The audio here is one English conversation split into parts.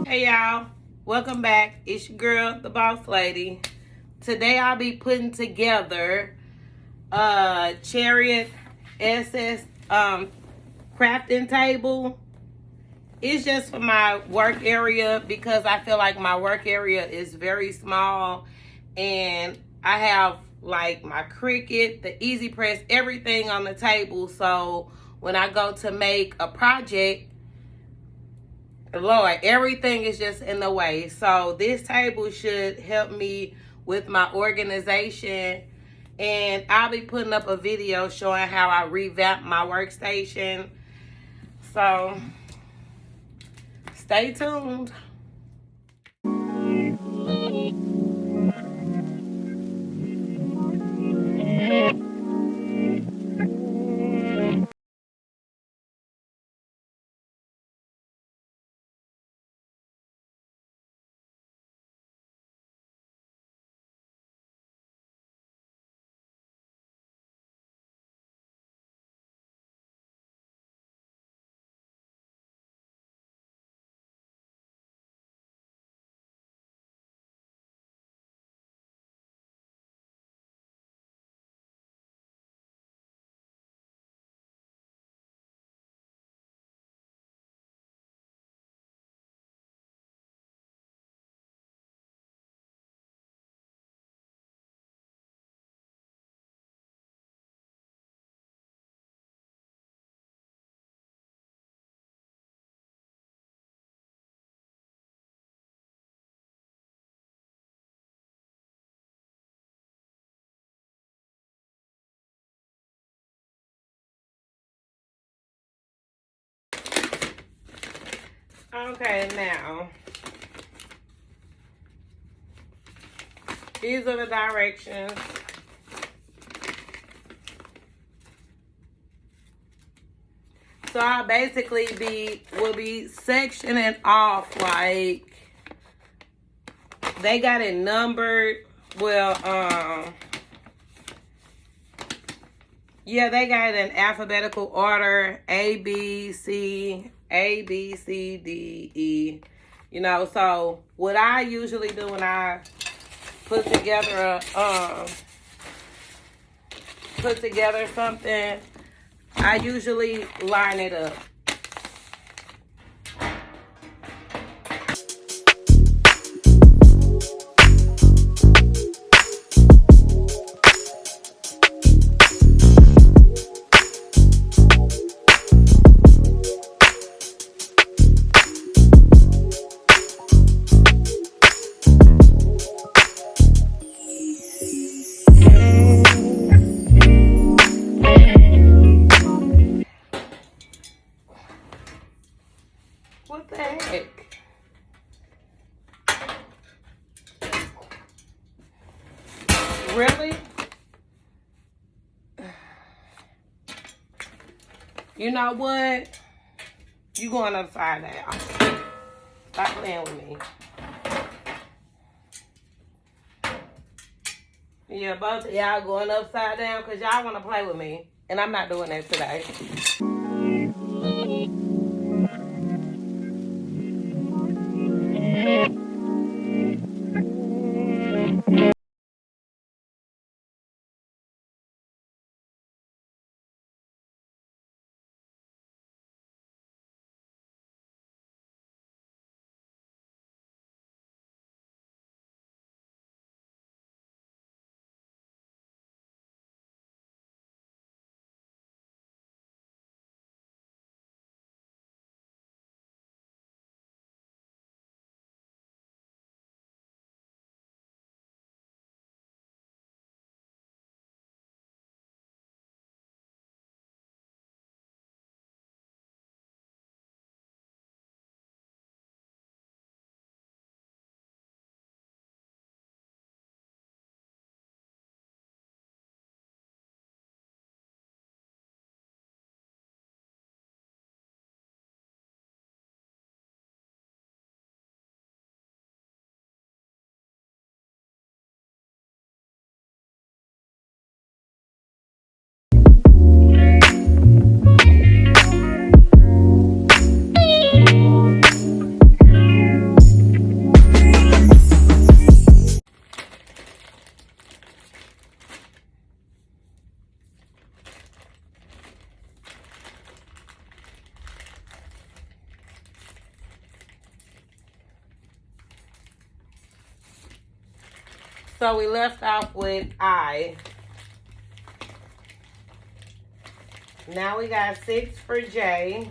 Hey y'all, welcome back. It's your girl, the boss lady. Today I'll be putting together Chariot Essex crafting table. It's just for my work area because I feel like my work area is very small and I have like my Cricut, the Easy Press, everything on the table. So when I go to make a project, Lord, everything is just in the way. So this table should help me with my organization. And I'll be putting up a video showing how I revamped my workstation. So stay tuned. Okay, now these are the directions. So I basically will be sectioning off, like they got it numbered. Well, yeah, they got it in alphabetical order, A, B, C, D, E. You know, so what I usually do when I put together something, I usually line it up. What the heck? Really? You know what? You going upside down. Stop playing with me. Yeah, both of y'all going upside down because y'all want to play with me. And I'm not doing that today. So we left off with I. Now we got 6 for J.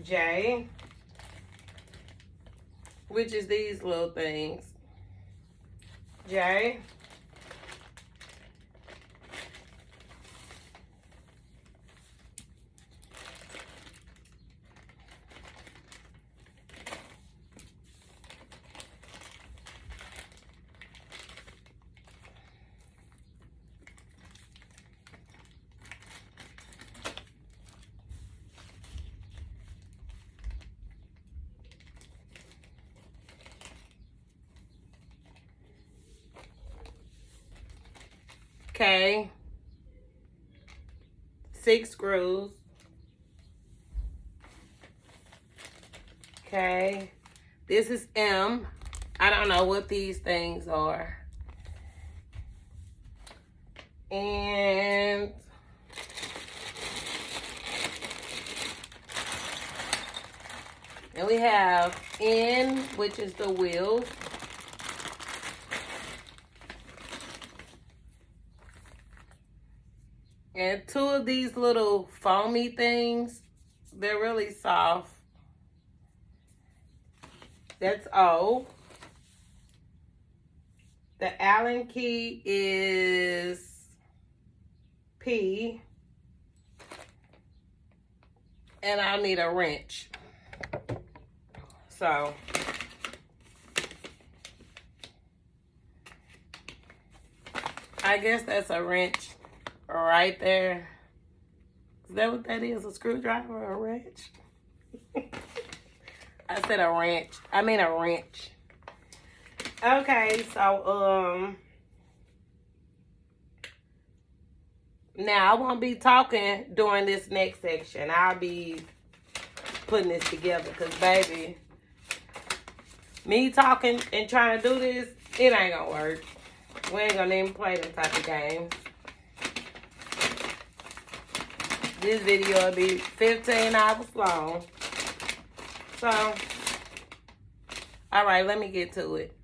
J. Which is these little things. J. K. 6 screws. Okay. This is M. I don't know what these things are. And we have N, which is the wheels. And 2 of these little foamy things, they're really soft. That's O. The Allen key is P. And I'll need a wrench. So, I guess that's a wrench right there. Is that what that is? A screwdriver or a wrench? I said a wrench. I mean a wrench. Okay, so now I won't be talking during this next section. I'll be putting this together because, baby, me talking and trying to do this, it ain't gonna work. We ain't gonna even play them type of games. This video will be 15 hours long. So, all right, let me get to it.